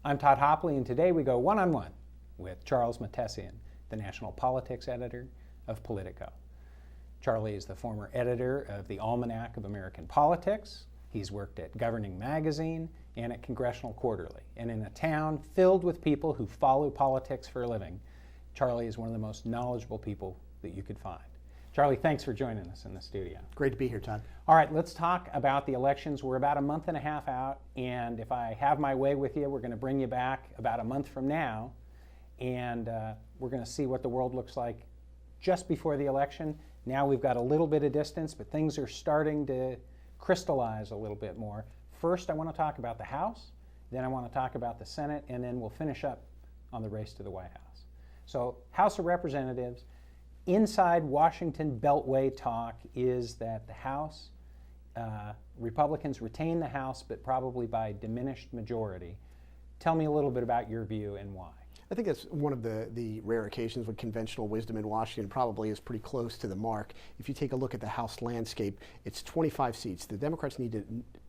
I'm Todd Hauptli, and today we go one-on-one with Charles Mahtesian, the national politics editor of Politico. Charlie is the former editor of the Almanac of American Politics. He's worked at Governing Magazine and at Congressional Quarterly. And in a town filled with people who follow politics for a living, Charlie is one of the most knowledgeable people that you could find. Charlie, thanks for joining us in the studio. Great to be here, Todd. All right, let's talk about the elections. We're about a month and a half out, and if I have my way with you, we're going to bring you back about a month from now, and we're going to see what the world looks like just before the election. Now we've got a little bit of distance, but things are starting to crystallize a little bit more. First, I want to talk about the House, then I want to talk about the Senate, and then we'll finish up on the race to the White House. So, House of Representatives. Inside Washington Beltway talk is that the House, Republicans retain the House, but probably by diminished majority. Tell me a little bit about your view and why. I think that's one of the rare occasions when conventional wisdom in Washington probably is pretty close to the mark. If you take a look at the House landscape, it's 25 seats. The Democrats need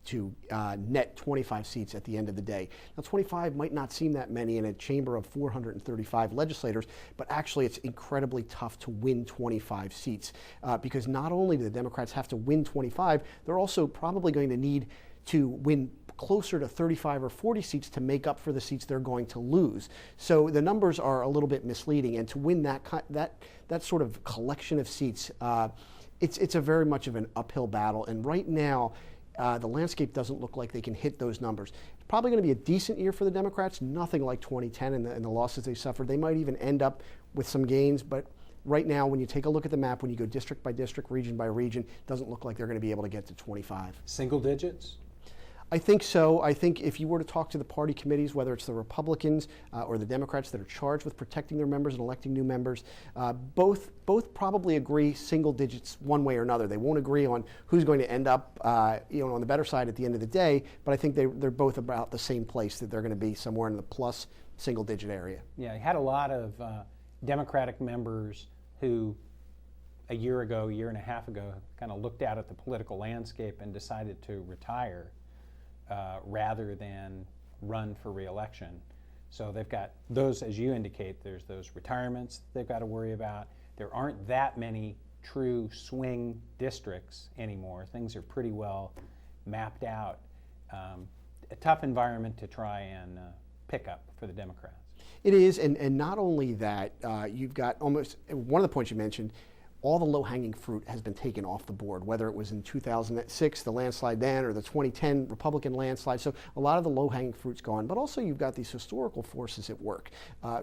to net 25 seats at the end of the day. Now, 25 might not seem that many in a chamber of 435 legislators, but actually it's incredibly tough to win 25 seats because not only do the Democrats have to win 25, they're also probably going to need to win closer to 35 or 40 seats to make up for the seats they're going to lose. So the numbers are a little bit misleading, and to win that sort of collection of seats, it's a very much of an uphill battle. And right now, the landscape doesn't look like they can hit those numbers. It's probably going to be a decent year for the Democrats, nothing like 2010 and the losses they suffered. They might even end up with some gains, but right now, when you take a look at the map, when you go district by district, region by region, it doesn't look like they're going to be able to get to 25. Single digits? I think so. I think if you were to talk to the party committees, whether it's the Republicans or the Democrats that are charged with protecting their members and electing new members, both probably agree single digits one way or another. They won't agree on who's going to end up on the better side at the end of the day, but I think they're both about the same place, that they're going to be somewhere in the plus single digit area. Yeah, you had a lot of Democratic members who a year and a half ago kind of looked out at the political landscape and decided to retire rather than run for re-election. So they've got those, as you indicate, there's those retirements they've got to worry about. There aren't that many true swing districts anymore. Things are pretty well mapped out. A tough environment to try and pick up for the Democrats. It is, and not only that, you've got almost, one of the points you mentioned, all the low-hanging fruit has been taken off the board, whether it was in 2006, the landslide then, or the 2010 Republican landslide. So a lot of the low-hanging fruit's gone, but also you've got these historical forces at work.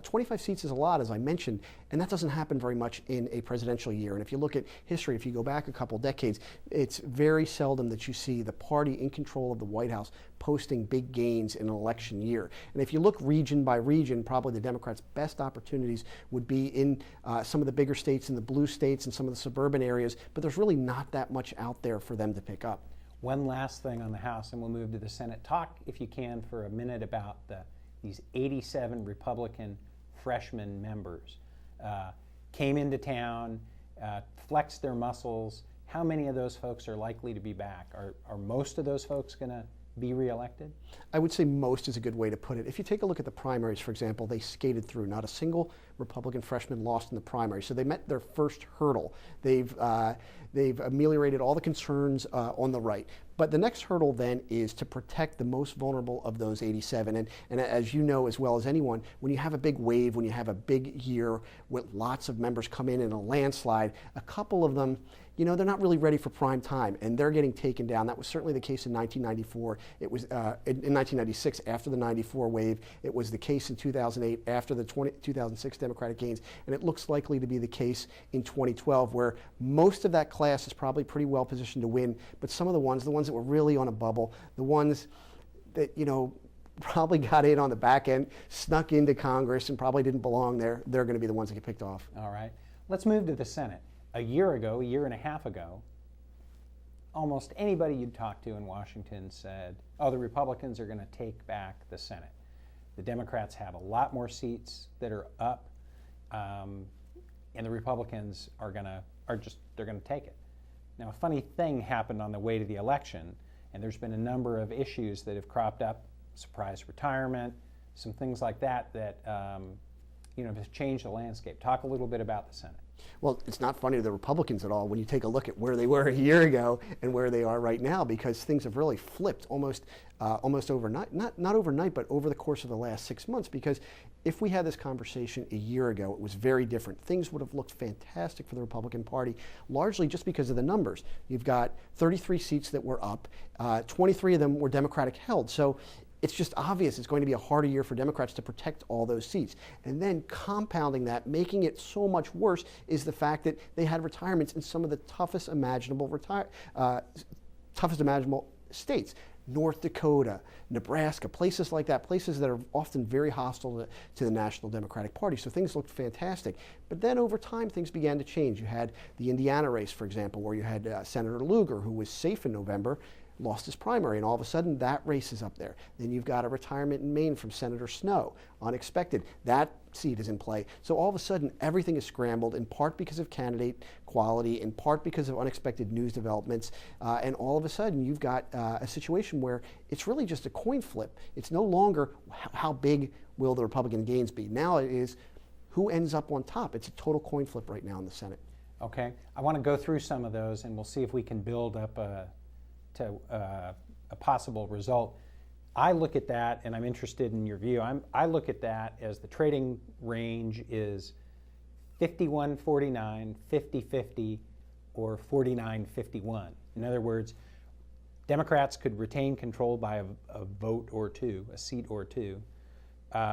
25 seats is a lot, as I mentioned, and that doesn't happen very much in a presidential year. And if you look at history, if you go back a couple decades, it's very seldom that you see the party in control of the White House posting big gains in an election year. And if you look region by region, probably the Democrats' best opportunities would be in some of the bigger states, in the blue states, and some of the suburban areas, but there's really not that much out there for them to pick up. One last thing on the House, and we'll move to the Senate. Talk, if you can, for a minute about these 87 Republican freshman members. Came into town, flexed their muscles. How many of those folks are likely to be back? Are most of those folks going to be reelected? I would say most is a good way to put it. If you take a look at the primaries, for example, they skated through. Not a single Republican freshman lost in the primary. So they met their first hurdle. They've ameliorated all the concerns on the right. But the next hurdle then is to protect the most vulnerable of those 87. And as you know as well as anyone, when you have a big wave, when you have a big year with lots of members come in a landslide, a couple of them, they're not really ready for prime time, and they're getting taken down. That was certainly the case in 1994. It was in 1996 after the 94 wave. It was the case in 2008 after the 2006 Democratic gains, and it looks likely to be the case in 2012, where most of that class is probably pretty well positioned to win, but some of the ones that were really on a bubble, the ones that, probably got in on the back end, snuck into Congress and probably didn't belong there, they're going to be the ones that get picked off. All right. Let's move to the Senate. A year and a half ago, almost anybody you'd talk to in Washington said, the Republicans are going to take back the Senate. The Democrats have a lot more seats that are up, and the Republicans they're going to take it. Now, a funny thing happened on the way to the election, and there's been a number of issues that have cropped up: surprise retirement, some things like that that have changed the landscape. Talk a little bit about the Senate. Well, it's not funny to the Republicans at all when you take a look at where they were a year ago and where they are right now, because things have really flipped almost overnight. Not overnight, but over the course of the last 6 months. Because if we had this conversation a year ago, it was very different. Things would have looked fantastic for the Republican Party, largely just because of the numbers. You've got 33 seats that were up, 23 of them were Democratic held. So it's just obvious it's going to be a harder year for Democrats to protect all those seats. And then compounding that, making it so much worse, is the fact that they had retirements in some of the toughest imaginable states. North Dakota, Nebraska, places like that, places that are often very hostile to the National Democratic Party. So things looked fantastic. But then over time, things began to change. You had the Indiana race, for example, where you had Senator Lugar, who was safe in November, lost his primary, and all of a sudden that race is up there. Then you've got a retirement in Maine from Senator Snowe, unexpected. That seat is in play. So all of a sudden everything is scrambled, in part because of candidate quality, in part because of unexpected news developments, and all of a sudden you've got a situation where it's really just a coin flip. It's no longer how big will the Republican gains be. Now it is who ends up on top. It's a total coin flip right now in the Senate. Okay, I want to go through some of those, and we'll see if we can build up to a possible result. I look at that, and I'm interested in your view. I look at that as the trading range is 51-49, 50-50, or 49-51. In other words, Democrats could retain control by a vote or two, a seat or two.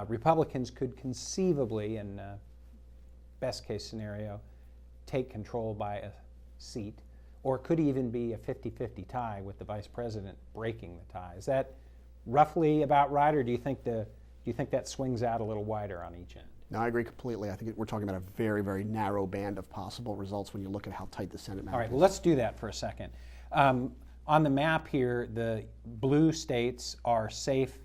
Republicans could conceivably, in best case scenario, take control by a seat. Or it could even be a 50-50 tie with the vice president breaking the tie. Is that roughly about right, or do you think that swings out a little wider on each end? No, I agree completely. I think we're talking about a very, very narrow band of possible results when you look at how tight the Senate map is. All right, well, let's do that for a second. On the map here, the blue states are safe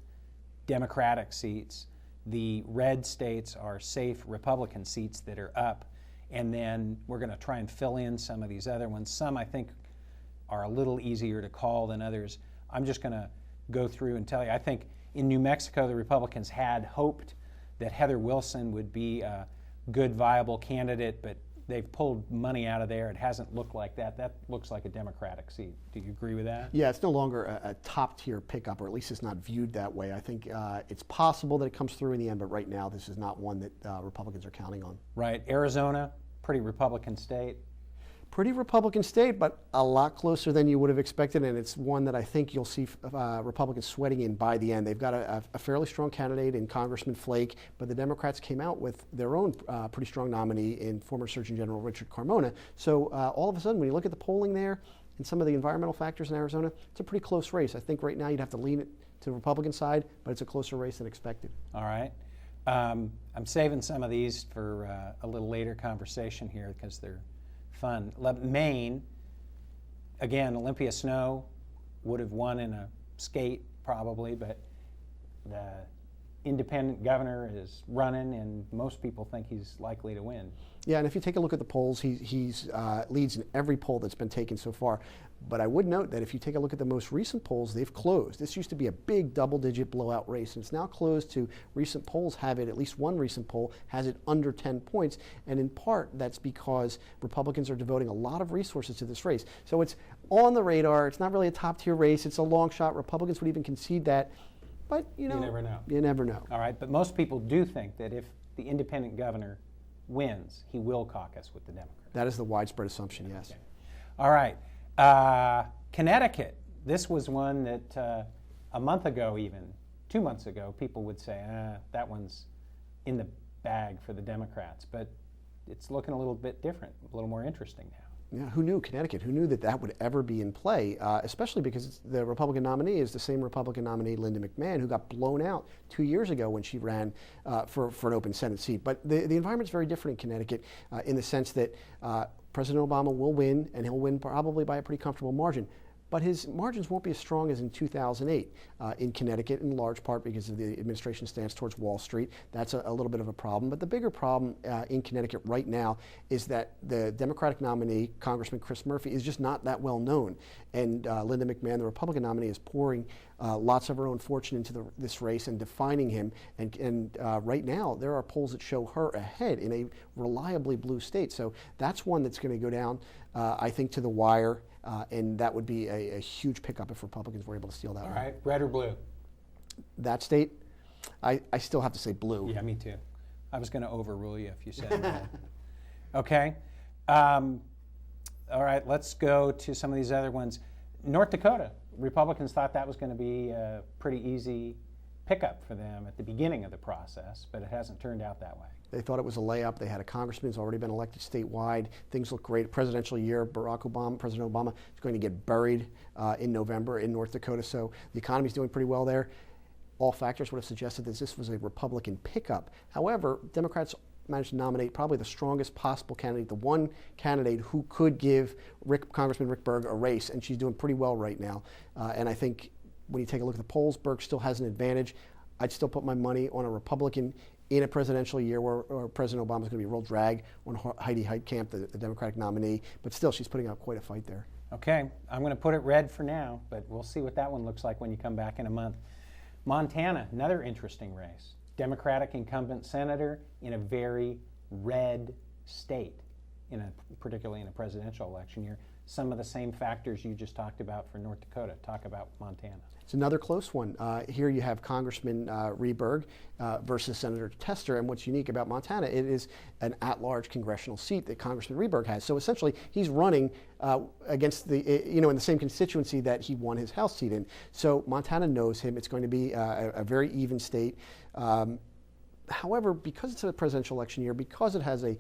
Democratic seats. The red states are safe Republican seats that are up. And then we're going to try and fill in some of these other ones. Some I think are a little easier to call than others. I'm just going to go through and tell you. I think in New Mexico, the Republicans had hoped that Heather Wilson would be a good, viable candidate, but they've pulled money out of there. It hasn't looked like that. That looks like a Democratic seat. Do you agree with that? Yeah, it's no longer a top-tier pickup, or at least it's not viewed that way. I think it's possible that it comes through in the end, but right now this is not one that Republicans are counting on. Right. Arizona, pretty Republican state. Pretty Republican state, but a lot closer than you would have expected, and it's one that I think you'll see Republicans sweating in by the end. They've got a fairly strong candidate in Congressman Flake, but the Democrats came out with their own pretty strong nominee in former Surgeon General Richard Carmona. So all of a sudden, when you look at the polling there and some of the environmental factors in Arizona, it's a pretty close race. I think right now you'd have to lean it to the Republican side, but it's a closer race than expected. All right. I'm saving some of these for a little later conversation here because they're fun. Maine, again, Olympia Snowe would have won in a skate probably, but the independent governor is running, and most people think he's likely to win. Yeah, and if you take a look at the polls, he leads in every poll that's been taken so far. But I would note that if you take a look at the most recent polls, they've closed. This used to be a big double-digit blowout race, and it's now closed to recent polls have it, at least one recent poll, has it under 10 points. And in part, that's because Republicans are devoting a lot of resources to this race. So it's on the radar. It's not really a top-tier race. It's a long shot. Republicans would even concede that. But, you never know. You never know. All right, but most people do think that if the independent governor wins, he will caucus with the Democrats. That is the widespread assumption, yes. Okay. All right. Connecticut, this was one that a month ago even, 2 months ago, people would say, that one's in the bag for the Democrats. But it's looking a little bit different, a little more interesting now. Yeah, who knew Connecticut? Who knew that that would ever be in play? Especially because the Republican nominee is the same Republican nominee, Linda McMahon, who got blown out 2 years ago when she ran for an open Senate seat. But the environment's very different in Connecticut in the sense that President Obama will win, and he'll win probably by a pretty comfortable margin. but his margins won't be as strong as in 2008 in Connecticut, in large part because of the administration's stance towards Wall Street. That's a little bit of a problem. But the bigger problem in Connecticut right now is that the Democratic nominee, Congressman Chris Murphy, is just not that well known. And Linda McMahon, the Republican nominee, is pouring lots of her own fortune into this race and defining him. And right now, there are polls that show her ahead in a reliably blue state. So that's one that's going to go down, I think, to the wire. And that would be a huge pickup if Republicans were able to steal that one. All right, red or blue? That state, I still have to say blue. Yeah, me too. I was going to overrule you if you said red. Okay. All right, let's go to some of these other ones. North Dakota, Republicans thought that was going to be a pretty easy pickup for them at the beginning of the process, but it hasn't turned out that way. They thought it was a layup. They had a congressman who's already been elected statewide. Things look great. Presidential year, President Obama is going to get buried in November in North Dakota. So the economy's doing pretty well there. All factors would have suggested that this was a Republican pickup. However, Democrats managed to nominate probably the strongest possible candidate, the one candidate who could give Congressman Rick Berg a race, and she's doing pretty well right now. And I think when you take a look at the polls, Berg still has an advantage. I'd still put my money on a Republican in a presidential year where President Obama is going to be a real drag on Heidi Heitkamp, the Democratic nominee. But still, she's putting up quite a fight there. Okay, I'm going to put it red for now, but we'll see what that one looks like when you come back in a month. Montana, another interesting race. Democratic incumbent senator in a very red state, particularly in a presidential election year. Some of the same factors you just talked about for North Dakota. Talk about Montana. It's another close one. Here you have Congressman Rehberg versus Senator Tester, and what's unique about Montana, it is an at-large congressional seat that Congressman Rehberg has. So essentially, he's running against in the same constituency that he won his House seat in. So Montana knows him. It's going to be a very even state. However, because it's a presidential election year, because it has a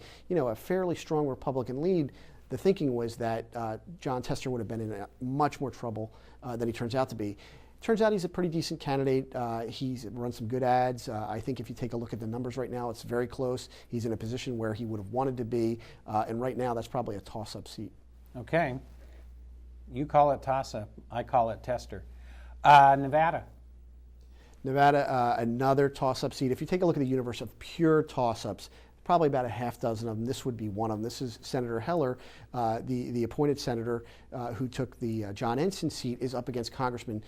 fairly strong Republican lead, the thinking was that John Tester would have been in much more trouble than he turns out to be. Turns out he's a pretty decent candidate. He's run some good ads. I think if you take a look at the numbers right now, it's very close. He's in a position where he would have wanted to be, and right now that's probably a toss-up seat. Okay. You call it toss-up. I call it Tester. Nevada. Nevada, another toss-up seat. If you take a look at the universe of pure toss-ups, probably about a half dozen of them. This would be one of them. This is Senator Heller, the appointed senator who took the John Ensign seat, is up against Congresswoman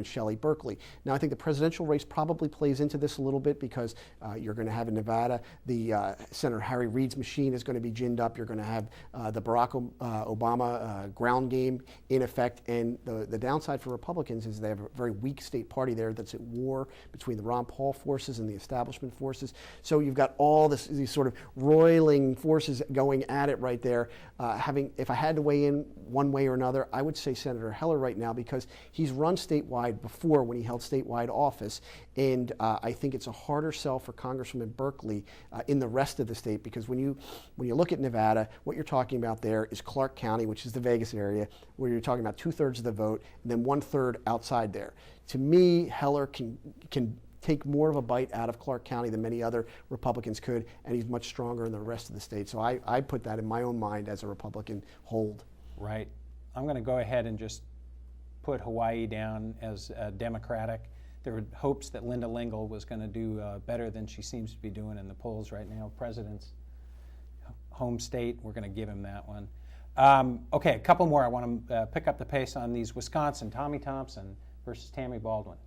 Shelley Berkeley. Now, I think the presidential race probably plays into this a little bit because you're going to have in Nevada, the Senator Harry Reid's machine is going to be ginned up. You're going to have the Barack Obama ground game in effect. And the downside for Republicans is they have a very weak state party there that's at war between the Ron Paul forces and the establishment forces. So you've got all these sort of roiling forces going at it right there. If I had to weigh in one way or another, I would say Senator Heller right now because he's run statewide before when he held statewide office, and I think it's a harder sell for Congresswoman Berkeley in the rest of the state because when you look at Nevada, what you're talking about there is Clark County, which is the Vegas area, where you're talking about 2/3 of the vote, and then 1/3 outside there. To me, Heller can take more of a bite out of Clark County than many other Republicans could, and he's much stronger in the rest of the state. So I put that in my own mind as a Republican hold. Right. I'm going to go ahead and just put Hawaii down as Democratic. There were hopes that Linda Lingle was going to do better than she seems to be doing in the polls right now. President's home state, we're going to give him that one. Okay, a couple more. I want to pick up the pace on these. Wisconsin, Tommy Thompson versus Tammy Baldwin.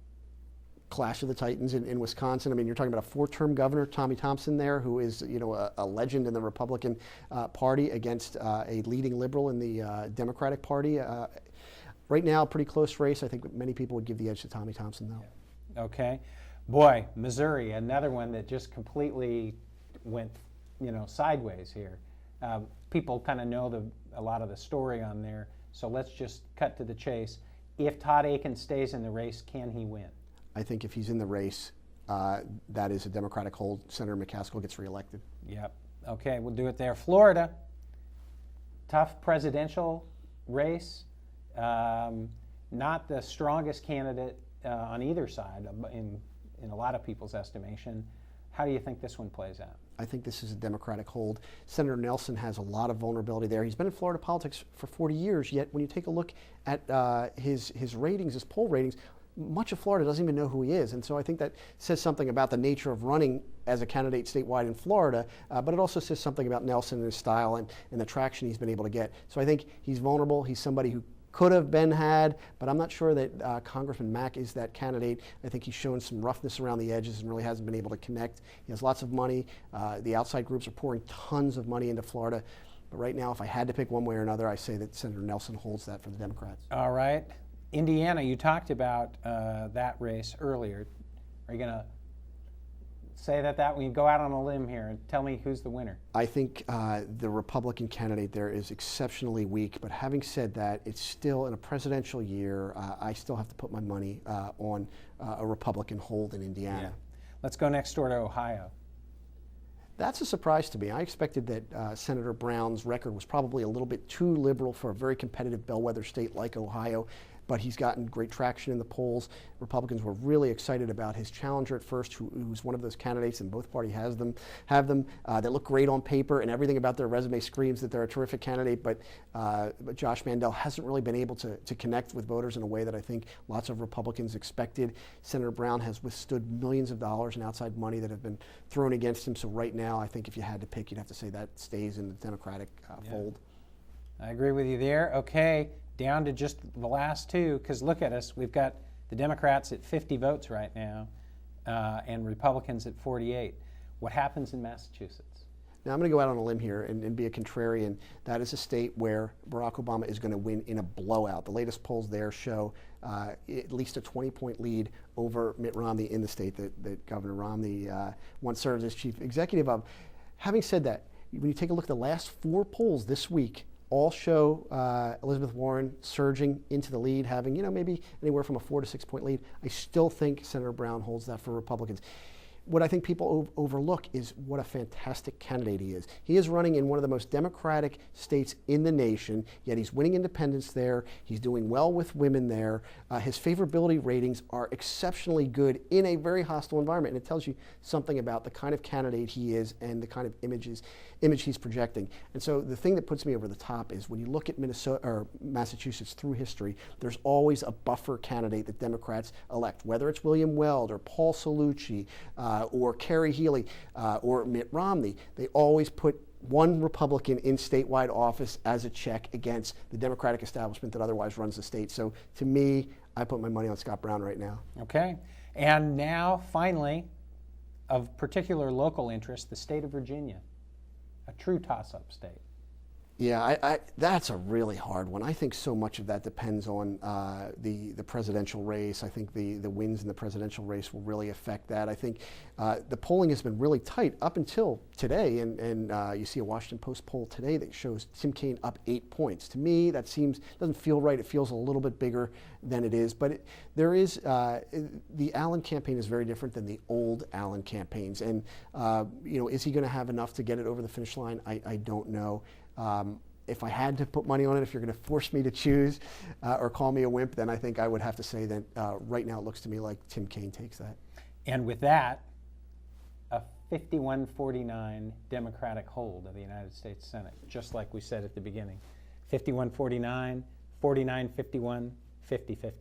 Clash of the Titans in Wisconsin. I mean, you're talking about a 4-term governor, Tommy Thompson there, who is a legend in the Republican Party against a leading liberal in the Democratic Party. Right now, pretty close race. I think many people would give the edge to Tommy Thompson, though. Yeah. Okay. Boy, Missouri, another one that just completely went, sideways here. People kind of know a lot of the story on there, so let's just cut to the chase. If Todd Akin stays in the race, can he win? I think if he's in the race, that is a Democratic hold. Senator McCaskill gets reelected. Yep. Okay, we'll do it there. Florida, tough presidential race. Not the strongest candidate on either side in a lot of people's estimation. How do you think this one plays out? I think this is a Democratic hold. Senator Nelson has a lot of vulnerability there. He's been in Florida politics for 40 years, yet when you take a look at his ratings, his poll ratings, much of Florida doesn't even know who he is. And so I think that says something about the nature of running as a candidate statewide in Florida, but it also says something about Nelson and his style and the traction he's been able to get. So I think he's vulnerable. He's somebody who could have been had, but I'm not sure that Congressman Mack is that candidate. I think he's shown some roughness around the edges and really hasn't been able to connect. He has lots of money. The outside groups are pouring tons of money into Florida. But right now, if I had to pick one way or another, I say that Senator Nelson holds that for the Democrats. All right. Indiana, you talked about that race earlier. Are you going to say that when you go out on a limb here and tell me who's the winner? I think the Republican candidate there is exceptionally weak, but having said that, it's still in a presidential year. I still have to put my money on a Republican hold in Indiana. Yeah. Let's go next door to Ohio. That's a surprise to me. I expected that Senator Brown's record was probably a little bit too liberal for a very competitive bellwether state like Ohio, but he's gotten great traction in the polls. Republicans were really excited about his challenger at first, who's one of those candidates, and both parties have them that look great on paper, and everything about their resume screams that they're a terrific candidate, but Josh Mandel hasn't really been able to connect with voters in a way that I think lots of Republicans expected. Senator Brown has withstood millions of dollars in outside money that have been thrown against him, so right now I think if you had to pick, you'd have to say that stays in the Democratic fold. I agree with you there. Okay. Down to just the last two, because look at us. We've got the Democrats at 50 votes right now and Republicans at 48. What happens in Massachusetts? Now I'm going to go out on a limb here and be a contrarian. That is a state where Barack Obama is going to win in a blowout. The latest polls there show at least a 20-point lead over Mitt Romney in the state that Governor Romney once served as chief executive of. Having said that, when you take a look at the last 4 polls this week, all show Elizabeth Warren surging into the lead, having maybe anywhere from a 4 to 6 point lead. I still think Senator Brown holds that for Republicans. What I think people overlook is what a fantastic candidate he is. He is running in one of the most democratic states in the nation, yet he's winning independents there. He's doing well with women there. His favorability ratings are exceptionally good in a very hostile environment, and it tells you something about the kind of candidate he is and the kind of image he's projecting. And so the thing that puts me over the top is when you look at Massachusetts through history, there's always a buffer candidate that Democrats elect, whether it's William Weld or Paul Cellucci, or Kerry Healy, or Mitt Romney. They always put one Republican in statewide office as a check against the Democratic establishment that otherwise runs the state. So to me, I put my money on Scott Brown right now. Okay. And now, finally, of particular local interest, the state of Virginia, a true toss-up state. Yeah, that's a really hard one. I think so much of that depends on the presidential race. I think the wins in the presidential race will really affect that. I think the polling has been really tight up until today, and you see a Washington Post poll today that shows Tim Kaine up 8 points. To me, that doesn't feel right. It feels a little bit bigger than it is. But there is the Allen campaign is very different than the old Allen campaigns, and is he going to have enough to get it over the finish line? I don't know. If I had to put money on it, if you're going to force me to choose or call me a wimp, then I think I would have to say that right now it looks to me like Tim Kaine takes that. And with that, a 51-49 Democratic hold of the United States Senate, just like we said at the beginning. 51-49, 49-51, 50-50.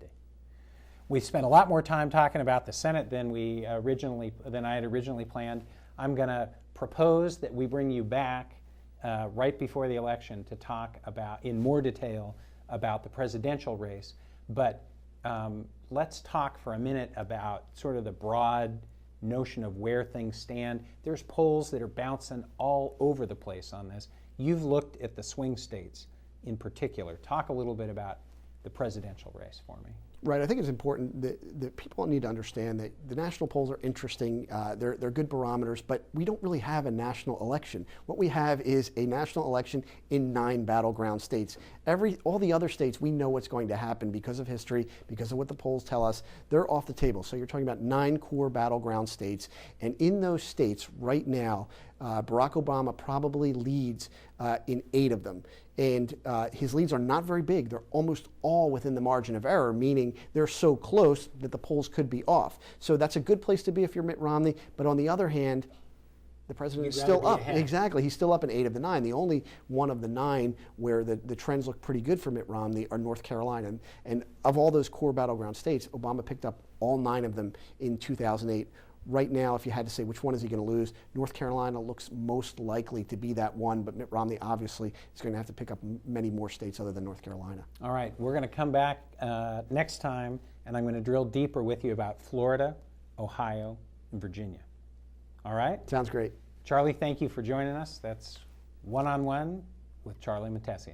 We spent a lot more time talking about the Senate than I had originally planned. I'm going to propose that we bring you back right before the election to talk about, in more detail, about the presidential race. But let's talk for a minute about sort of the broad notion of where things stand. There's polls that are bouncing all over the place on this. You've looked at the swing states in particular. Talk a little bit about the presidential race for me. Right. I think it's important that people need to understand that the national polls are interesting. They're good barometers, but we don't really have a national election. What we have is a national election in 9 battleground states. All the other states, we know what's going to happen because of history, because of what the polls tell us. They're off the table. So you're talking about 9 core battleground states. And in those states right now, Barack Obama probably leads in 8 of them. And his leads are not very big. They're almost all within the margin of error, meaning they're so close that the polls could be off. So that's a good place to be if you're Mitt Romney. But on the other hand, the president is still up. Exactly. He's still up in 8 of the 9. The only one of the 9 where the trends look pretty good for Mitt Romney are North Carolina. And of all those core battleground states, Obama picked up all 9 of them in 2008. Right now, if you had to say which one is he going to lose, North Carolina looks most likely to be that one, but Mitt Romney obviously is going to have to pick up many more states other than North Carolina. All right, we're going to come back next time, and I'm going to drill deeper with you about Florida, Ohio, and Virginia. All right? Sounds great. Charlie, thank you for joining us. That's One-on-One with Charlie Mahtesian.